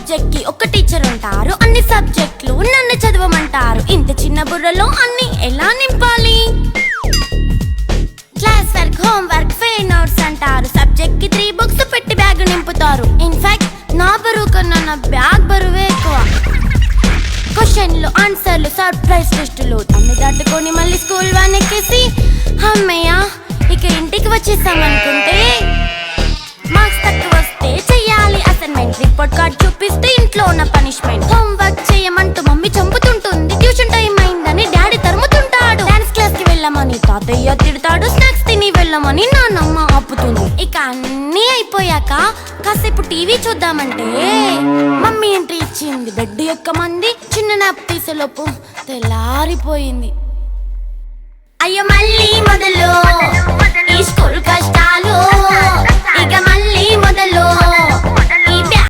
Subject కి ఒక teacher ఉంటారు, అన్ని సబ్జెక్టులు నన్ను చదవమంటారు. ఇంత చిన్న బుర్రలో అన్ని ఎలా నింపాలి? Class work, home work, fair notes అంటారు. సబ్జెక్ట్ కి 3 బుక్స్ పెట్టి బ్యాగ్ నింపుతారు. ఇన్ఫాక్ట్ నా బరువు కన్నా నా బ్యాగ్ బరువే ఎక్కువ. క్వశ్చన్లు, ఆన్సర్లు, సర్ప్రైజ్ టెస్టులు అన్ని దాటుకొని మళ్ళీ స్కూల్ వ్యాన్ ఎక్కేసి అమ్మయ్య ఇక ఇంటికి వచ్చేసామనుకుంటే మార్క్స్ తక్కువ వస్తే చెయ్యాలి అసైన్మెంట్. రిపోర్ట్ కార్డ్ చూపిస్తే ఇంట్లో ఉన్న పనిష్మెంట్. హోమ్ వర్క్ చేయమంటూ మమ్మీ చంపుతుంటుంది. ట్యూషన్ టైం అయిందని డాడీ తరుముతుంటాడు. డాన్స్ క్లాస్ కి వెళ్ళమని తాతయ్య తిడతాడు. స్నాక్స్ తిని వెళ్ళమని నాన్నమ్మ ఆపుతుంది. ఇక అన్నీ అయిపోయాక కాసేపు టీవీ చూద్దామంటే మమ్మీ ఎంట్రీ ఇచ్చింది. బెడ్ ఎక్కమంది. చిన్న నాప్ తీసేలోపు తెల్లారిపోయింది. అయ్యో మళ్ళీ మొదలు ఈ స్కూల్ కష్టాలు, ఇక మళ్ళీ మొదలు